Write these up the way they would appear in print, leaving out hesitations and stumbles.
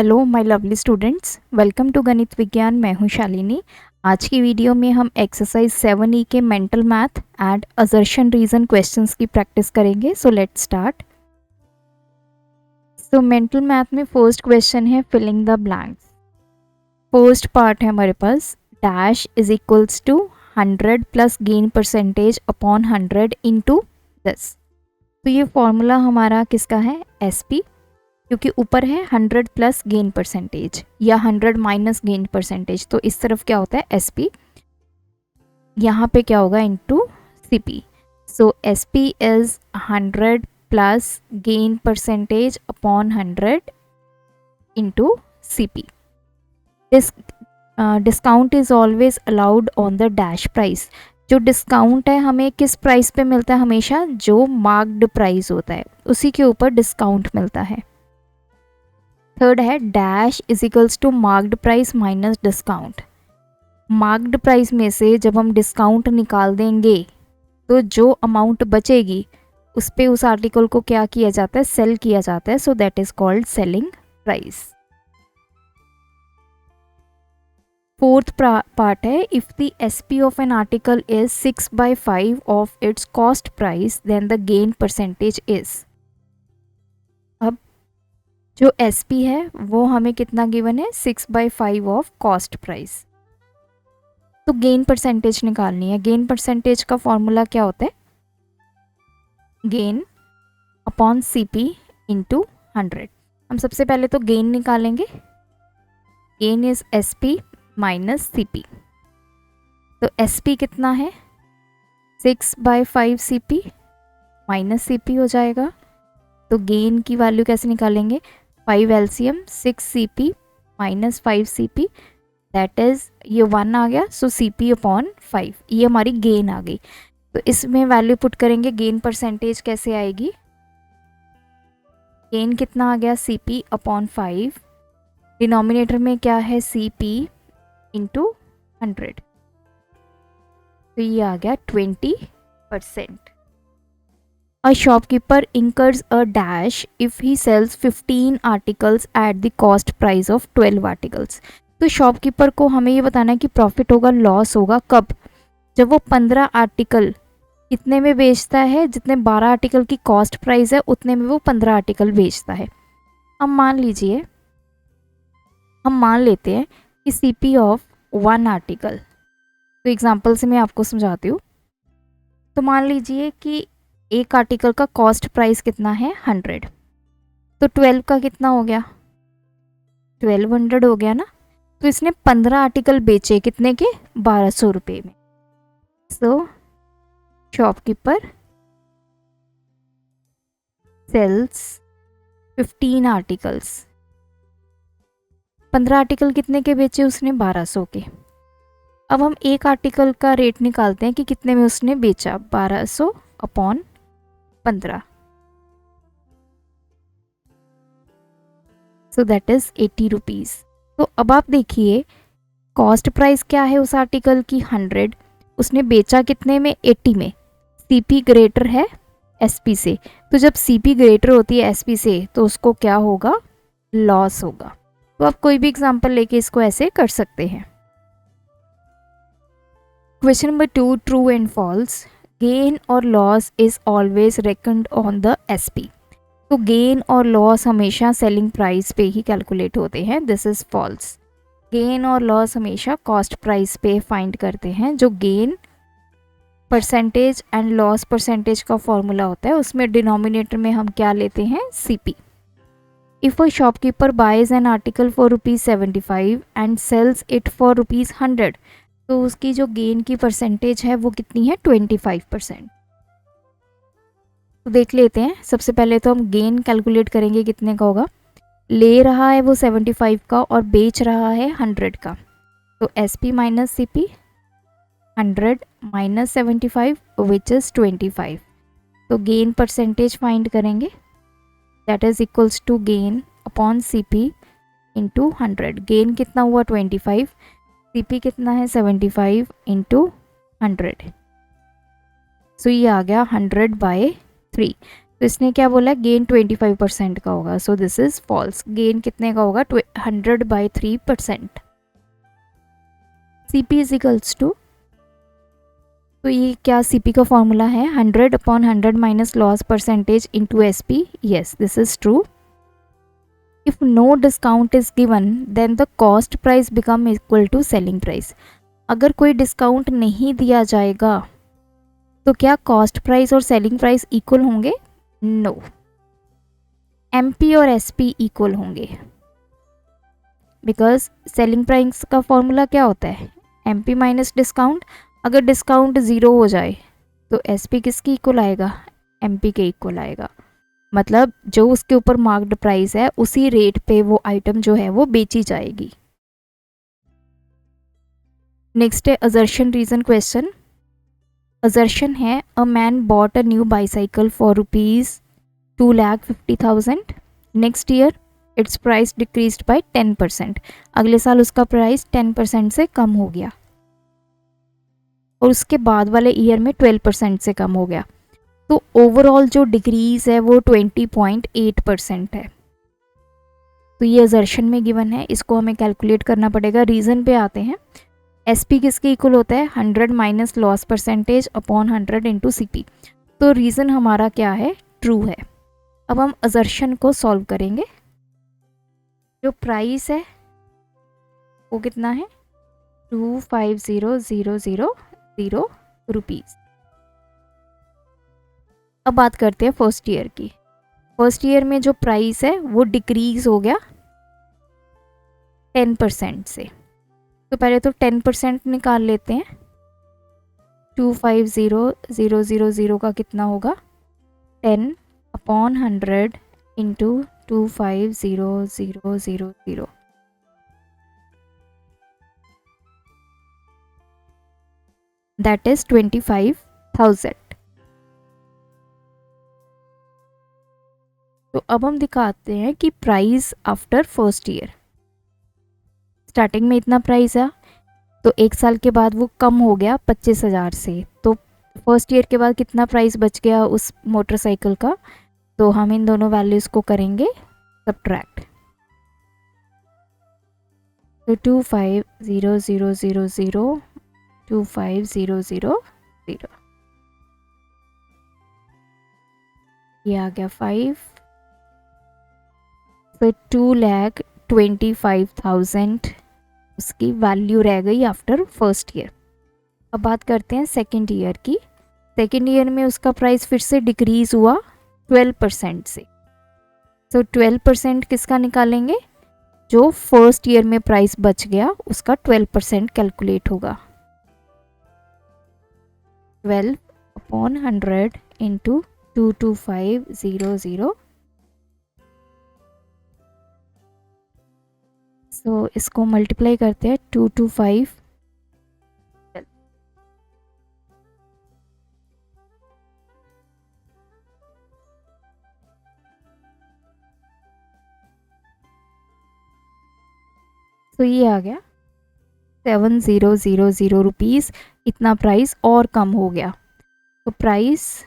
Hello my lovely students, welcome to Ganit Vigyan. मैं हूं शालिनी। आज की वीडियो में हम एक्सरसाइज 7E के mental math and assertion reason questions की प्रैक्टिस करेंगे। So let's start. So mental math में फर्स्ट क्वेश्चन है filling the blanks. First part है हमारे पास dash is equals to 100 plus gain percentage upon 100 into 10। तो ये फॉर्मूला हमारा किसका है? एसपी, क्योंकि ऊपर है 100 प्लस गेन परसेंटेज या 100 माइनस गेन परसेंटेज, तो इस तरफ क्या होता है एसपी, यहाँ पे क्या होगा into CP. So SP is 100 plus gain percentage upon 100 into CP. Discount is always allowed on the dash price. जो डिस्काउंट है हमें किस प्राइस पे मिलता है? हमेशा जो मार्क्ड प्राइस होता है उसी के ऊपर डिस्काउंट मिलता है। थर्ड है dash is equals to marked price minus discount. Marked price में से जब हम डिस्काउंट निकाल देंगे तो जो अमाउंट बचेगी उस पे उस आर्टिकल को क्या किया जाता है? सेल किया जाता है। So that is called selling price. Fourth part है if the SP of an article is 6/5 of its cost price then the gain percentage is. अब जो एसपी है वो हमें कितना गिवन है? 6/5 ऑफ कॉस्ट प्राइस। तो गेन परसेंटेज निकालनी है। गेन परसेंटेज का फॉर्मूला क्या होता है? Gain upon CP into 100। हम सबसे पहले तो गेन निकालेंगे। Gain is SP minus CP. तो एसपी कितना है? 6/5 सीपी माइनस सीपी हो जाएगा। तो गेन की वैल्यू कैसे निकालेंगे? 5 LCM 6 CP minus 5 CP, that is ये 1 आ गया। सो सीपी अपॉन 5, ये हमारी गेन आ गई। तो इसमें वैल्यू पुट करेंगे। गेन परसेंटेज कैसे आएगी? गेन कितना आ गया? सीपी अपॉन 5, डिनोमिनेटर में क्या है? सीपी इंटू 100, तो ये आ गया 20%। A shopkeeper incurs a dash if he sells 15 articles at the cost price of 12 articles। तो शॉपकीपर को हमें ये बताना है कि प्रॉफिट होगा लॉस होगा कब? जब वो 15 आर्टिकल इतने में बेचता है जितने 12 आर्टिकल की कॉस्ट प्राइस है उतने में वो 15 आर्टिकल बेचता है। अब मान लीजिए, हम मान लेते हैं कि सीपी ऑफ 1 आर्टिकल, तो एग्जांपल से मैं आपको समझाती हूँ। तो मान लीजिए कि एक आर्टिकल का कॉस्ट प्राइस कितना है? 100। तो 12 का कितना हो गया? 1200 हो गया ना। तो इसने 15 आर्टिकल बेचे कितने के? 1200 रुपये में। सो शॉपकीपर सेल्स 15 आर्टिकल्स। 15 आर्टिकल कितने के बेचे उसने? 1200 के। अब हम एक आर्टिकल का रेट निकालते हैं कि कितने में उसने बेचा। 1200 upon 15, so that is 80 rupees. तो अब आप देखिए कॉस्ट प्राइस क्या है उस आर्टिकल की? 100। उसने बेचा कितने में? 80 में। सीपी ग्रेटर है एसपी से, तो जब सीपी ग्रेटर होती है एसपी से तो उसको क्या होगा? लॉस होगा। तो आप कोई भी एग्जांपल लेके इसको ऐसे कर सकते हैं। Question number 2, true and false. Gain और loss is always reckoned on the SP. तो गेन और लॉस हमेशा सेलिंग प्राइस पे ही कैलकुलेट होते हैं। दिस इज फॉल्स। गेन और लॉस हमेशा कॉस्ट प्राइस पे फाइंड करते हैं। जो gain percentage and loss percentage का फॉर्मूला होता है उसमें डिनोमिनेटर में हम क्या लेते हैं? CP. If a shopkeeper buys an article for ₹75 and sales it for ₹100, तो उसकी जो गेन की परसेंटेज है वो कितनी है? 25%। तो देख लेते हैं। सबसे पहले तो हम गेन कैलकुलेट करेंगे कितने का होगा। ले रहा है वो 75 का और बेच रहा है 100 का। तो SP minus CP, 100 minus 75 which is 25। तो गेन परसेंटेज फाइंड करेंगे, that is equals to gain upon CP into 100। Gain कितना हुआ? 25। सीपी कितना है? 75 इंटू 100। सो ये आ गया 100/3। तो इसने क्या बोला, गेन 25% का होगा, so this is false. Gain कितने का होगा, 100/3%। CP इज इक्वल्स टू, तो ये क्या CP का फॉर्मूला है, 100/100 minus loss percentage into SP। Yes, this is true. If no discount is given then the cost price become equal to selling price. अगर कोई डिस्काउंट नहीं दिया जाएगा तो क्या कॉस्ट प्राइस और सेलिंग प्राइस इक्वल होंगे? नो, MP और SP इक्वल होंगे, बिकॉज सेलिंग प्राइस का फॉर्मूला क्या होता है, MP माइनस डिस्काउंट। अगर डिस्काउंट 0 हो जाए तो SP किसकी इक्वल आएगा, MP के इक्वल आएगा। मतलब जो उसके ऊपर मार्क्ड प्राइस है उसी रेट पे वो आइटम जो है वो बेची जाएगी। नेक्स्ट है असर्शन रीजन क्वेश्चन। असर्शन है a man bought a new bicycle for ₹2,50,000। Next year its price decreased by 10%। अगले साल उसका प्राइस 10% से कम हो गया और उसके बाद वाले ईयर में 12% से कम हो गया, तो ओवरऑल जो डिक्रीज है वो 20.8% है। तो ये असर्शन में गिवन है, इसको हमें कैलकुलेट करना पड़ेगा। रीजन पे आते हैं। SP किसके इक्वल होता है, 100 minus loss percentage upon 100 into CP। तो रीजन हमारा क्या है, ट्रू है। अब हम असर्शन को सॉल्व करेंगे। जो प्राइस है वो कितना है, 250,000 रुपीज़। अब बात करते हैं फर्स्ट ईयर की। फर्स्ट ईयर में जो प्राइस है वो डिक्रीज हो गया 10% से। तो पहले तो 10% निकाल लेते हैं। 250,000 का कितना होगा, 10/100 इंटू 250,000, दैट इज 25,000। तो अब हम दिखाते हैं कि price after first year. Starting में इतना प्राइस है, तो एक साल के बाद वो कम हो गया 25,000 से। तो फर्स्ट ईयर के बाद कितना प्राइस बच गया उस मोटरसाइकिल का, तो हम इन दोनों वैल्यूज़ को करेंगे सब्ट्रैक्ट। तो 25,000 25,000 ये आ गया 5। फिर 2,25,000 उसकी वैल्यू रह गई आफ्टर फर्स्ट ईयर। अब बात करते हैं सेकेंड ईयर की। सेकेंड ईयर में उसका प्राइस फिर से डिक्रीज हुआ 12% से। तो 12% किसका निकालेंगे, जो फर्स्ट ईयर में प्राइस बच गया उसका 12% कैलकुलेट होगा। 12/100 इंटू 225,000। सो इसको मल्टीप्लाई करते हैं 225। तो ये आ गया 7,000 रुपीज़। इतना प्राइस और कम हो गया। तो प्राइस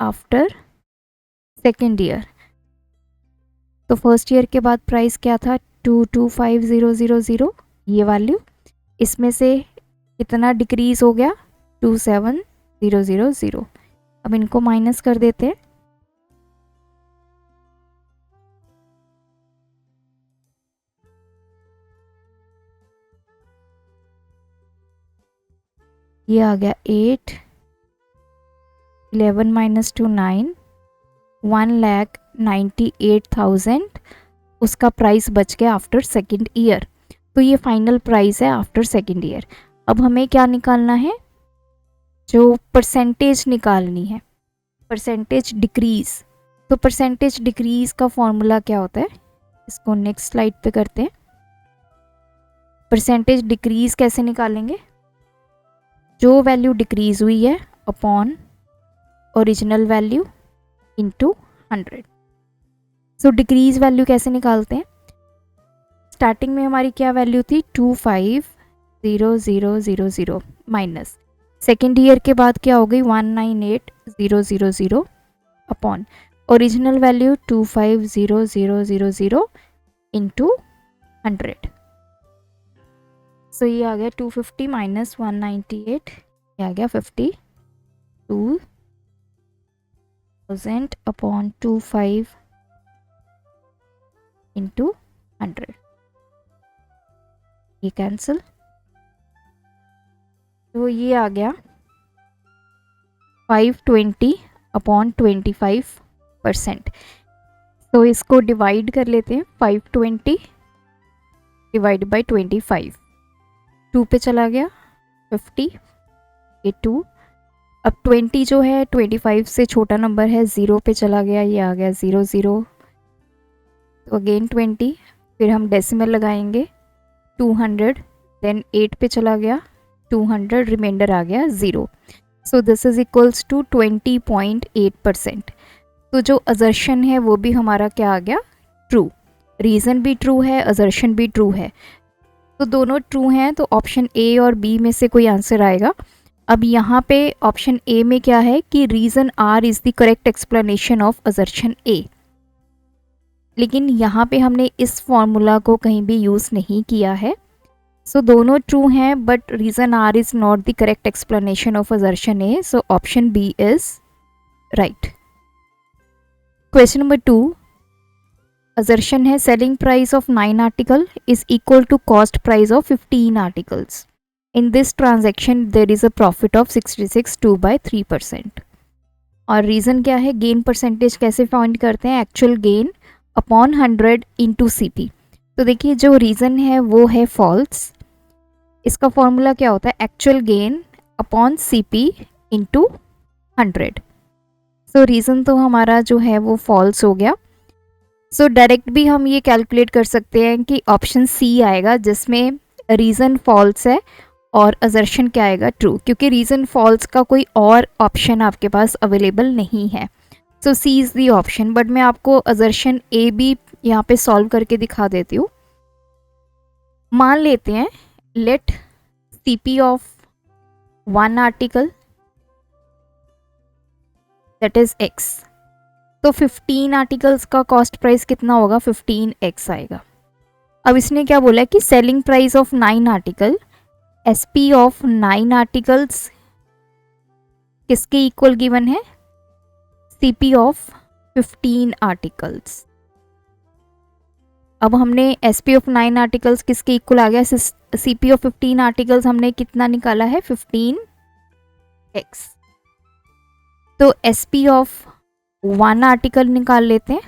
आफ्टर सेकेंड ईयर, तो फर्स्ट ईयर के बाद प्राइस क्या था, 225,000 ये वैल्यू। इसमें से कितना डिक्रीज हो गया, 27,000। अब इनको माइनस कर देते हैं। ये आ गया 8, 11 माइनस 2 9, 1,98,000 उसका प्राइस बच गया आफ्टर सेकेंड ईयर। तो ये फाइनल प्राइस है आफ्टर सेकेंड ईयर। अब हमें क्या निकालना है, जो परसेंटेज निकालनी है, परसेंटेज डिक्रीज। तो परसेंटेज डिक्रीज का फॉर्मूला क्या होता है, इसको नेक्स्ट स्लाइड पे करते हैं। परसेंटेज डिक्रीज कैसे निकालेंगे, जो वैल्यू डिक्रीज हुई है अपॉन ओरिजिनल वैल्यू इंटू 100। सो डिक्रीज वैल्यू कैसे निकालते हैं, स्टार्टिंग में हमारी क्या वैल्यू थी, 25,000 माइनस सेकेंड ईयर के बाद क्या हो गई 198000 अपॉन ओरिजिनल वैल्यू 250000 इंटू 100। सो ये आ गया 250 माइनस 198, ये आ गया 52,000 अपॉन 25 इंटू 100, ये कैंसिल, तो ये आ गया 520 अपॉन 25%। तो इसको डिवाइड कर लेते हैं, 520 डिवाइड बाई 25, 2 पे चला गया 50, ये 2, अब 20 जो है 25 से छोटा नंबर है, 0 पे चला गया, ये आ गया 0 0, तो अगेन 20, फिर हम डेसिमल लगाएंगे 200, देन 8 पे चला गया 200, रिमाइंडर आ गया 0। So this is equals to 20.8%। तो जो असर्शन है वो भी हमारा क्या आ गया, ट्रू, रीज़न भी ट्रू है, असर्शन भी ट्रू है, तो दोनों ट्रू हैं, तो ऑप्शन ए और बी में से कोई आंसर आएगा। अब यहाँ पे ऑप्शन ए में क्या है कि reason R is the correct explanation of assertion A, लेकिन यहाँ पे हमने इस फॉर्मूला को कहीं भी यूज़ नहीं किया है। सो दोनों ट्रू हैं, but reason R is not the correct explanation of assertion A, so option B is right. Question number 2, assertion है selling price of 9 article is equal to cost price of 15 articles. In this transaction there is a profit of 66 2/3%। और reason क्या है, gain percentage कैसे find करते हैं, actual gain upon 100 into CP। तो देखिए जो रीज़न है वो है फॉल्स, इसका फॉर्मूला क्या होता है, actual gain upon CP into 100। सो रीज़न तो हमारा जो है वो फॉल्स हो गया। सो डायरेक्ट भी हम ये कैलकुलेट कर सकते हैं कि ऑप्शन सी आएगा जिसमें रीज़न फॉल्स है और असर्शन क्या आएगा, ट्रू, क्योंकि रीज़न फॉल्स का कोई और ऑप्शन आपके पास अवेलेबल नहीं है। सो सी इज़ दी ऑप्शन, बट मैं आपको असर्शन ए भी यहाँ पे सॉल्व करके दिखा देती हूँ। मान लेते हैं let CP of 1 article that is X, तो 15 आर्टिकल्स का कॉस्ट प्राइस कितना होगा, 15x आएगा। अब इसने क्या बोला है कि selling price of 9 article, SP of 9 articles किसके इक्वल गिवन है, CP ऑफ 15 आर्टिकल्स। अब हमने SP ऑफ 9 आर्टिकल्स किसके इक्वल आ गया, CP ऑफ 15 आर्टिकल्स हमने कितना निकाला है, 15x। तो SP ऑफ 1 आर्टिकल निकाल लेते हैं,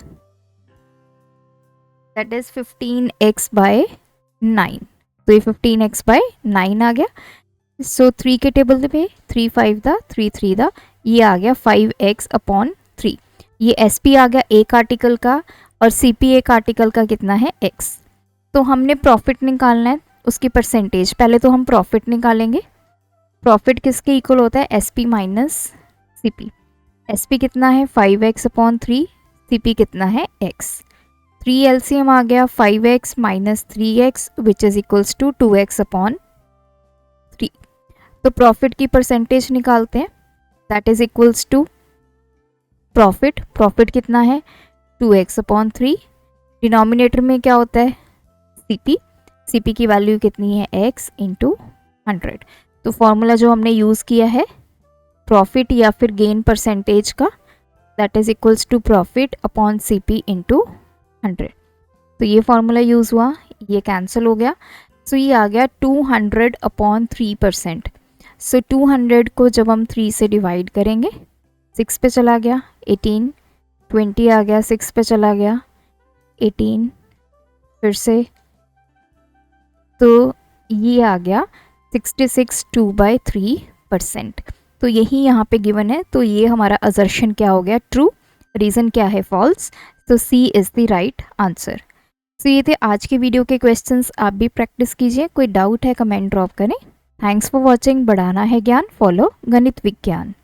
दैट इज 15x बाय 9, तो ये 15x बाय 9 आ गया। सो 3 के टेबल पे 3 5 दा 3 3 दा, ये आ गया 5x अपॉन 3। ये SP आ गया एक आर्टिकल का और CP एक आर्टिकल का कितना है, x। तो हमने प्रॉफिट निकालना है, उसकी परसेंटेज, पहले तो हम प्रॉफिट निकालेंगे। प्रॉफिट किसके इक्वल होता है, SP माइनस CP। SP कितना है 5x अपॉन 3, CP कितना है x। 3 LCM आ गया 5x minus 3x which is equals to 2x upon 3। तो प्रॉफिट की परसेंटेज निकालते हैं, that is equals to profit कितना है 2x अपॉन 3, डिनोमिनेटर में क्या होता है CP की वैल्यू कितनी है x इंटू 100। तो फॉर्मूला जो हमने यूज़ किया है प्रॉफिट या फिर गेन परसेंटेज का, that is equals to profit upon CP into 100। तो ये फॉर्मूला यूज़ हुआ, ये कैंसिल हो गया। सो ये आ गया 200 अपॉन 3%। सो 200 को जब हम 3 से डिवाइड करेंगे 6 पे चला गया 18, 20 आ गया 6 पे चला गया 18, फिर से तो ये आ गया 66 2/3%। तो यही यहाँ पे गिवन है, तो ये हमारा असर्शन क्या हो गया, ट्रू, रीज़न क्या है, फॉल्स। तो सी इज़ द राइट आंसर। तो ये थे आज के वीडियो के क्वेश्चंस, आप भी प्रैक्टिस कीजिए, कोई डाउट है कमेंट ड्रॉप करें। Thanks for watching. बढ़ाना है ज्ञान, फॉलो गणित विज्ञान।